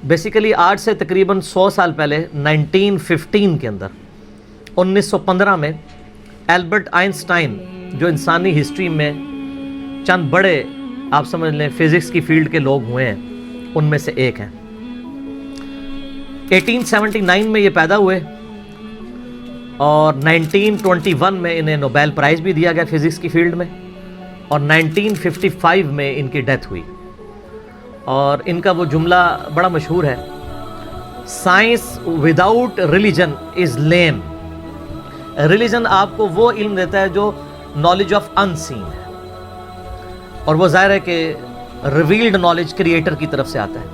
Basically آج سے تقریباً 100 سال پہلے 1915 کے اندر 1915 میں البرٹ آئنسٹائن جو انسانی ہسٹری میں چند بڑے آپ سمجھ لیں فزکس کی فیلڈ کے لوگ ہوئے ہیں ان میں سے ایک ہیں. 1879 میں یہ پیدا ہوئے اور 1921 میں انہیں نوبیل پرائز بھی دیا گیا فزکس کی فیلڈ میں اور 1955 میں ان کی ڈیتھ ہوئی. اور ان کا وہ جملہ بڑا مشہور ہے, science without religion is lame. Religion آپ کو وہ علم دیتا ہے جو نالج آف ان سین ہے, اور وہ ظاہر ہے کہ ریویلڈ نالج کریٹر کی طرف سے آتا ہے.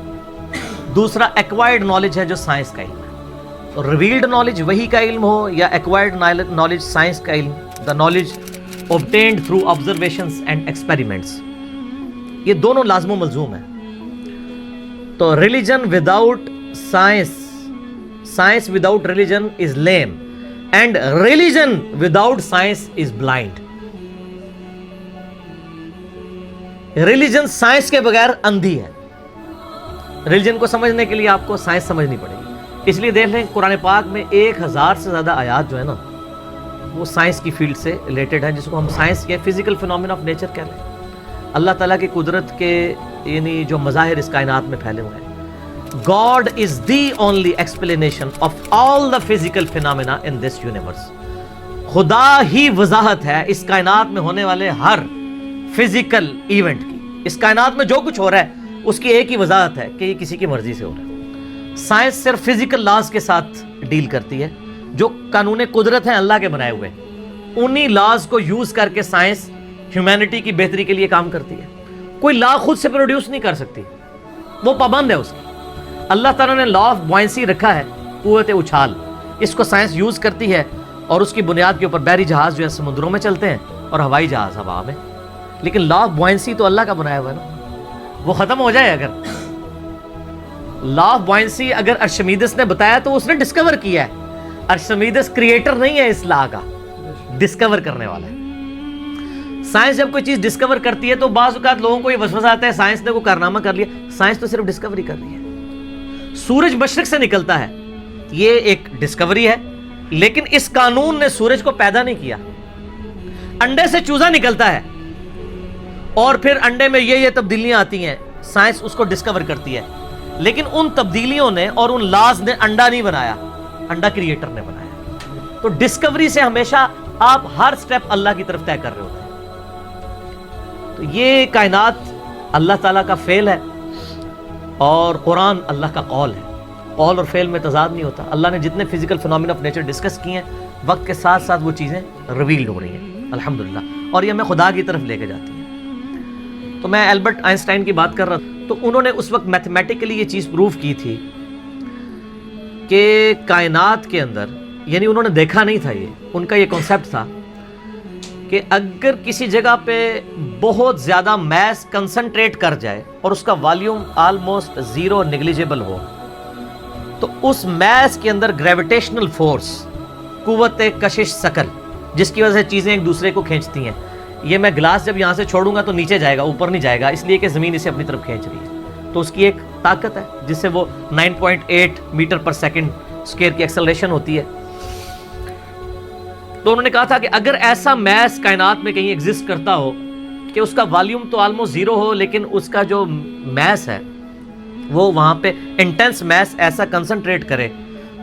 دوسرا ایکوائرڈ نالج ہے جو سائنس کا علم ہے. ریویلڈ نالج وہی کا علم ہو یا ایکوائرڈ نالج سائنس کا علم, the knowledge obtained through observations and experiments, یہ دونوں لازم و ملزوم ہیں. تو religion without science, science without religion is lame, and religion without science is blind. Religion science کے بغیر اندھی ہے. ریلیجن کو سمجھنے کے لیے آپ کو سائنس سمجھنی پڑے گی. اس لیے دیکھ لیں قرآن پاک میں 1000 سے زیادہ آیات جو ہے نا وہ سائنس کی فیلڈ سے ریلیٹڈ ہیں, جس کو ہم سائنس کے فزیکل فینومینا آف نیچر کہہ لیں. اللہ تعالیٰ کی قدرت کے یعنی جو مظاہر اس کائنات میں پھیلے ہوئے ہیں. God is the only explanation of all the physical phenomena in this universe. خدا ہی وضاحت ہے اس کائنات میں ہونے والے ہر فزیکل ایونٹ کی. اس کائنات میں جو کچھ ہو رہا ہے اس کی ایک ہی وضاحت ہے کہ یہ کسی کی مرضی سے ہو رہا ہے. سائنس صرف فزیکل لاز کے ساتھ ڈیل کرتی ہے جو قانون قدرت ہیں اللہ کے بنائے ہوئے. انہی لاز کو یوز کر کے سائنس ہیومینٹی کی بہتری کے لیے کام کرتی ہے. کوئی لا خود سے پروڈیوس نہیں کر سکتی, وہ پابند ہے اس کی. اللہ تعالیٰ نے لا آف بوائنسی رکھا ہے, قوت اچھال, اس کو سائنس یوز کرتی ہے اور اس کی بنیاد کے اوپر بحری جہاز جو ہے سمندروں میں چلتے ہیں اور ہوائی جہاز ہوا میں. لیکن لا آف بوائنسی تو اللہ کا بنایا ہوا ہے نا, وہ ختم ہو جائے. اگر لا آف بوائنسی اگر ارشمیدس نے بتایا تو اس نے ڈسکور کیا ہے. ارشمیدس کریٹر نہیں ہے اس لا کا, ڈسکور کرنے والا ہے. سائنس جب کوئی چیز ڈسکور کرتی ہے تو بعض اوقات لوگوں کو یہ وسوسہ آتا ہے سائنس نے کوئی کارنامہ کر لیا. سائنس تو صرف ڈسکوری کر رہی ہے. سورج مشرق سے نکلتا ہے, یہ ایک ڈسکوری ہے, لیکن اس قانون نے سورج کو پیدا نہیں کیا. انڈے سے چوزا نکلتا ہے اور پھر انڈے میں یہ تبدیلیاں آتی ہیں, سائنس اس کو ڈسکور کرتی ہے, لیکن ان تبدیلیوں نے اور ان لاز نے انڈا نہیں بنایا, انڈا کریٹر نے بنایا. تو ڈسکوری سے ہمیشہ آپ ہر سٹیپ اللہ کی طرف طے کر رہے ہوتے ہیں. تو یہ کائنات اللہ تعالیٰ کا فعل ہے اور قرآن اللہ کا قول ہے. قول اور فعل میں تضاد نہیں ہوتا. اللہ نے جتنے physical phenomena of nature discuss کیے ہیں وقت کے ساتھ ساتھ وہ چیزیں ریویلڈ ہو رہی ہیں الحمدللہ, اور یہ ہمیں خدا کی طرف لے کے جاتی ہیں. تو میں البرٹ آئنسٹائن کی بات کر رہا تھا, تو انہوں نے اس وقت میتھمیٹیکلی یہ چیز پروف کی تھی کہ کائنات کے اندر, یعنی انہوں نے دیکھا نہیں تھا, یہ ان کا یہ کانسیپٹ تھا کہ اگر کسی جگہ پہ بہت زیادہ میس کنسنٹریٹ کر جائے اور اس کا والیوم آلموسٹ زیرو نیگلیجیبل ہو, تو اس میس کے اندر گریویٹیشنل فورس, قوت کشش ثقل, جس کی وجہ سے چیزیں ایک دوسرے کو کھینچتی ہیں. یہ میں گلاس جب یہاں سے چھوڑوں گا تو نیچے جائے گا, اوپر نہیں جائے گا, اس لیے کہ زمین اسے اپنی طرف کھینچ رہی ہے. تو اس کی ایک طاقت ہے جس سے وہ 9.8 میٹر پر سیکنڈ اسکوائر کی ایکسلریشن ہوتی ہے. تو انہوں نے کہا تھا کہ اگر ایسا میس کائنات میں کہیں ایگزسٹ کرتا ہو کہ اس کا والیوم تو آلموسٹ زیرو ہو, لیکن اس کا جو میس ہے وہ وہاں پہ انٹینس میس ایسا کنسنٹریٹ کرے,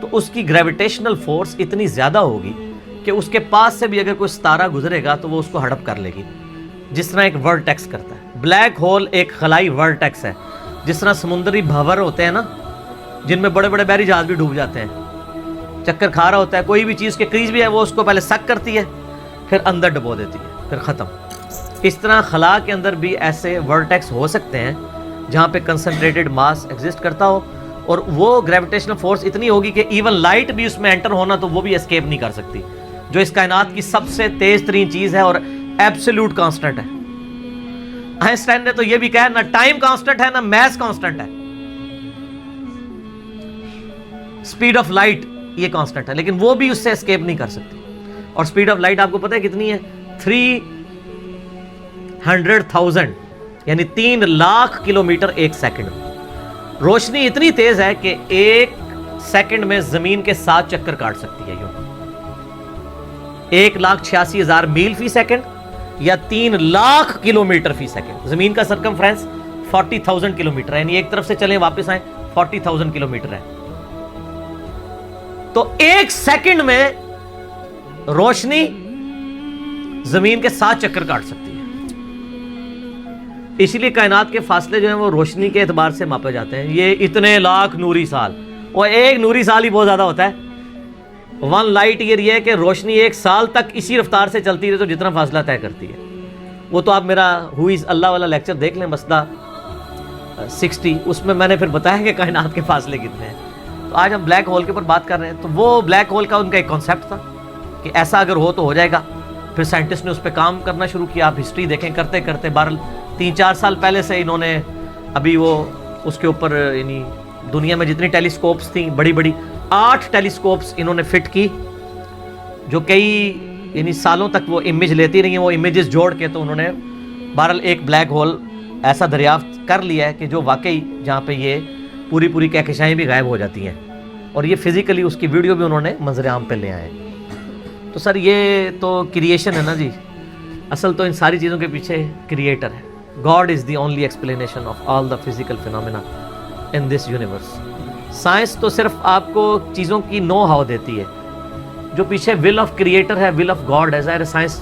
تو اس کی گریویٹیشنل فورس اتنی زیادہ ہوگی کہ اس کے پاس سے بھی اگر کوئی ستارہ گزرے گا تو وہ اس کو ہڑپ کر لے گی, جس طرح ایک ورٹیکس کرتا ہے. بلیک ہول ایک خلائی ورٹیکس ہے, جس طرح سمندری بھنور ہوتے ہیں نا, جن میں بڑے بڑے بحری جہاز بھی ڈوب جاتے ہیں, چکر کھا رہا ہوتا ہے, کوئی بھی چیز کے کریز بھی ہے وہ اس کو پہلے سک کرتی ہے پھر اندر ڈبو دیتی ہے, پھر ختم. اس طرح خلا کے اندر بھی ایسے ورٹیکس ہو سکتے ہیں جہاں پہ کنسنٹریٹڈ ماس ایگزسٹ کرتا ہو, اور وہ گریویٹیشنل فورس اتنی ہوگی کہ ایون لائٹ بھی اس میں انٹر ہونا تو وہ بھی اسکیپ نہیں کر سکتی, جو اس کائنات کی سب سے تیز ترین چیز ہے اور ایبسولوٹ کانسٹنٹ ہے. آئنسٹائن نے تو یہ بھی کہا نہ ٹائم کانسٹنٹ ہے نہ میس کانسٹنٹ ہے, سپیڈ آف لائٹ یہ کانسٹنٹ ہے, لیکن وہ بھی اس سے اسکیپ نہیں کر سکتی. اور سپیڈ آف لائٹ آپ کو پتہ ہے کتنی ہے؟ 300,000 یعنی 3 لاکھ کلومیٹر ایک سیکنڈ. روشنی اتنی تیز ہے کہ 1 سیکنڈ میں زمین کے 7 چکر کاٹ سکتی ہے. یوں 1,86,000 میل فی سیکنڈ یا 3 لاکھ کلومیٹر فی سیکنڈ. زمین کا سرکمفرنس 40,000 کلومیٹر ہے، یعنی ایک طرف سے چلیں واپس آئیں 40,000 کلومیٹر ہے. تو 1 سیکنڈ میں روشنی زمین کے 7 چکر کاٹ سکتی ہے. اسی لیے کائنات کے فاصلے جو ہیں وہ روشنی کے اعتبار سے ماپے جاتے ہیں. یہ اتنے لاکھ نوری سال، اور 1 نوری سال ہی بہت زیادہ ہوتا ہے. 1 لائٹ ایئر یہ ہے کہ روشنی 1 سال تک اسی رفتار سے چلتی رہے تو جتنا فاصلہ طے کرتی ہے. وہ تو آپ میرا ہو از اللہ والا لیکچر دیکھ لیں، مسئلہ 60، اس میں نے پھر بتایا کہ کائنات کے فاصلے کتنے ہیں. تو آج ہم بلیک ہول کے اوپر بات کر رہے ہیں. تو وہ بلیک ہول کا ان کا ایک کانسیپٹ تھا کہ ایسا اگر ہو تو ہو جائے گا. پھر سائنٹسٹ نے اس پہ کام کرنا شروع کیا. آپ ہسٹری دیکھیں، کرتے کرتے 3-4 سال پہلے سے انہوں نے ابھی وہ اس کے اوپر یعنی دنیا میں جتنی ٹیلیسکوپس تھیں بڑی بڑی 8 ٹیلیسکوپس انہوں نے فٹ کی، جو کئی یعنی سالوں تک وہ امیج لیتی رہی ہیں. وہ امیجز جوڑ کے تو انہوں نے بہرحال ایک بلیک ہول ایسا دریافت کر لیا ہے کہ جو واقعی جہاں پہ یہ پوری کہکشائیں بھی غائب ہو جاتی ہیں. اور یہ فزیکلی اس کی ویڈیو بھی انہوں نے منظر عام پہ لے آئے. تو سر یہ تو کریشن ہے نا جی، اصل تو ان ساری چیزوں کے پیچھے کریٹر ہے. God is the only explanation of all the physical phenomena in this universe. Science تو صرف آپ کو چیزوں کی نو ہاؤ دیتی ہے، جو پیچھے ول آف کریٹر ہے، ول آف گاڈ ہے. ظاہر سائنس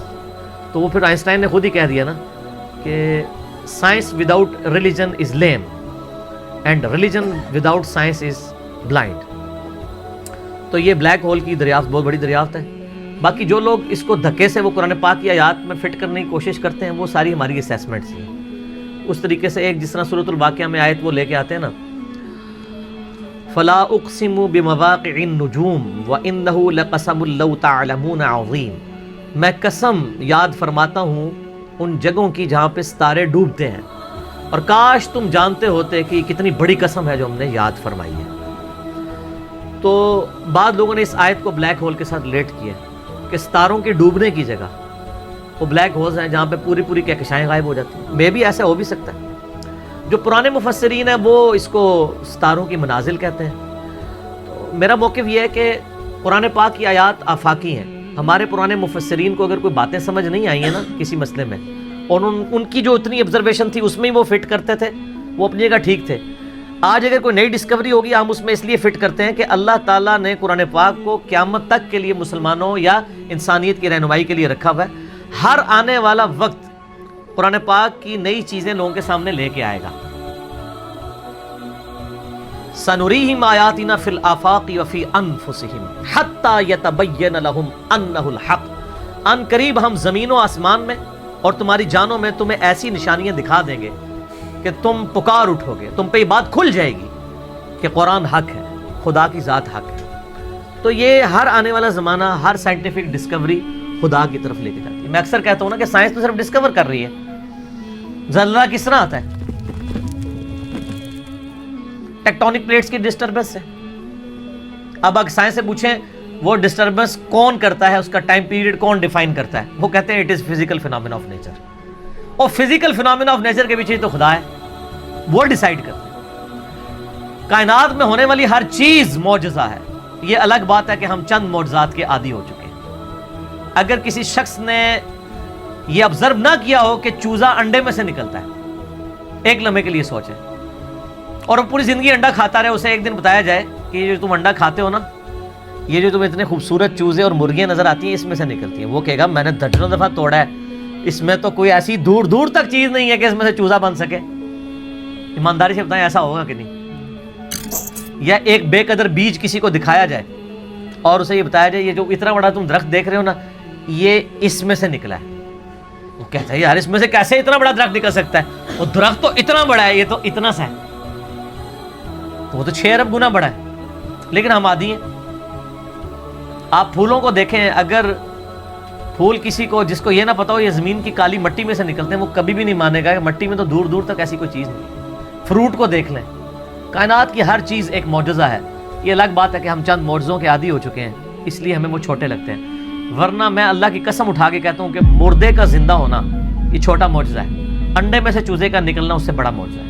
تو وہ پھر آئنسٹائن نے خود ہی کہہ دیا نا کہ science without religion is lame and religion without science is blind. تو یہ بلیک ہول کی دریافت بہت بڑی دریافت ہے. باقی جو لوگ اس کو دھکے سے وہ قرآن پاک کی آیات میں فٹ کرنے کی کوشش کرتے ہیں وہ ساری ہماری اسیسمنٹس ہیں. اس طریقے سے ایک جس طرح سورۃ الواقعہ میں آیت وہ لے کے آتے ہیں نا، فلا اقسم بمواقع النجوم وانه لقسم لو تعلمون عظیم. میں قسم یاد فرماتا ہوں ان جگہوں کی جہاں پہ ستارے ڈوبتے ہیں، اور کاش تم جانتے ہوتے کہ یہ کتنی بڑی قسم ہے جو ہم نے یاد فرمائی ہے. تو بعض لوگوں نے اس آیت کو بلیک ہول کے ساتھ ریلیٹ کیا کہ ستاروں کے ڈوبنے کی جگہ وہ بلیک ہولز ہیں جہاں پہ پوری کہکشائیں غائب ہو جاتی ہیں. میں بھی ایسا ہو بھی سکتا ہے. جو پرانے مفسرین ہیں وہ اس کو ستاروں کی منازل کہتے ہیں. تو میرا موقف یہ ہے کہ قرآن پاک کی آیات آفاقی ہیں. ہمارے پرانے مفسرین کو اگر کوئی باتیں سمجھ نہیں آئی ہیں نا کسی مسئلے میں، اور ان کی جو اتنی آبزرویشن تھی اس میں ہی وہ فٹ کرتے تھے، وہ اپنی جگہ ٹھیک تھے. آج اگر کوئی نئی ڈسکوری ہوگی ہم اس میں اس لیے فٹ کرتے ہیں کہ اللہ تعالیٰ نے قرآن پاک کو قیامت تک کے لیے مسلمانوں یا انسانیت کی رہنمائی کے لیے رکھا ہوا ہے. ہر آنے والا وقت قرآن پاک کی نئی چیزیں لوگوں کے سامنے لے کے آئے گا. سنریہم آیاتنا فی الآفاق وفی انفسہم حتی یتبین لہم انہ الحق. ان قریب ہم زمین و آسمان میں اور تمہاری جانوں میں تمہیں ایسی نشانیاں دکھا دیں گے کہ تم پکار اٹھو گے، تم پہ یہ بات کھل جائے گی کہ قرآن حق ہے، خدا کی ذات حق ہے. تو یہ ہر آنے والا زمانہ، ہر سائنٹیفک ڈسکوری خدا کی طرف لے کے جاتی ہے. میں اکثر کہتا ہوں نا کہ سائنس تو صرف ڈسکور کر رہی ہے. زلزلہ کس طرح آتا ہے؟ ٹیکٹونک پلیٹس کی ڈسٹربنس سے. اب اگر سائنس سے پوچھیں وہ ڈسٹربنس کون کرتا ہے، اس کا ٹائم پیریڈ کون ڈیفائن کرتا ہے، وہ کہتے ہیں it is physical phenomena of nature. اور فزیکل فینومینا آف نیچر کے پیچھے تو خدا ہے، وہ ڈیسائیڈ کرتا ہے. کائنات میں ہونے والی ہر چیز معجزہ ہے. یہ الگ بات ہے کہ ہم چند معجزات کے عادی ہو چکے ہیں. اگر کسی شخص نے یہ آبزرو نہ کیا ہو کہ چوزا انڈے میں سے نکلتا ہے، ایک لمحے کے لیے سوچیں، اور وہ پوری زندگی انڈا کھاتا رہے، اسے ایک دن بتایا جائے کہ یہ جو تم انڈا کھاتے ہو نا، یہ جو تمہیں اتنے خوبصورت چوزے اور مرغیاں نظر آتی ہیں اس میں سے نکلتی ہیں. وہ کہے گا میں نے درجنوں دفعہ توڑا ہے، اس میں تو کوئی ایسی دور دور تک چیز نہیں ہے کہ اس میں سے چوزا بن سکے. ایمانداری سے بتائیں ایسا ہوگا کہ نہیں؟ یا ایک بے قدر بیج کسی کو دکھایا جائے اور اسے یہ بتایا جائے یہ جو اتنا بڑا تم درخت دیکھ رہے ہو نا، یہ اس میں سے نکلا ہے. وہ کہتا ہے یار اس میں سے کیسے اتنا بڑا درخت نکل سکتا ہے؟ وہ درخت تو اتنا بڑا ہے، یہ تو اتنا سا ہے، تو وہ تو 6 ارب گنا بڑا ہے. لیکن ہم عادی ہیں. آپ پھولوں کو دیکھیں، اگر پھول کسی کو جس کو یہ نہ پتا ہو یہ زمین کی کالی مٹی میں سے نکلتے ہیں، وہ کبھی بھی نہیں مانے گا کہ مٹی میں تو دور دور تک ایسی کوئی چیز نہیں. فروٹ کو دیکھ لیں، کائنات کی ہر چیز ایک معجزہ ہے. یہ الگ بات ہے کہ ہم چند معجزوں کے عادی ہو چکے ہیں، اس لیے ہمیں وہ چھوٹے لگتے ہیں. ورنہ میں اللہ کی قسم اٹھا کے کہتا ہوں کہ مردے کا زندہ ہونا یہ چھوٹا معجزہ ہے. انڈے میں سے چوزے کا نکلنا اس سے بڑا معجزہ ہے.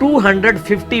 250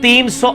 300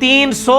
300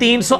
300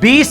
20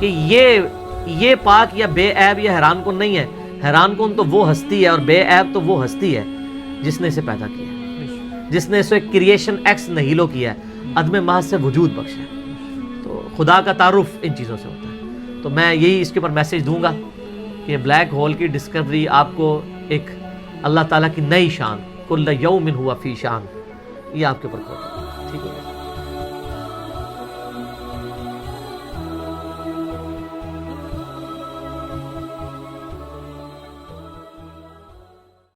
کہ یہ پاک یا بے عیب یا حیران کن نہیں ہے. حیران کن تو وہ ہستی ہے اور بے عیب تو وہ ہستی ہے جس نے اسے پیدا کیا ہے, جس نے اسے کریشن ایکس نہیلو کیا ہے, عدم محض سے وجود بخشا ہے. تو خدا کا تعارف ان چیزوں سے ہوتا ہے. تو میں یہی اس کے اوپر میسج دوں گا کہ بلیک ہول کی ڈسکوری آپ کو ایک اللہ تعالیٰ کی نئی شان, کل یوم ہوا فی شان, یہ آپ کے اوپر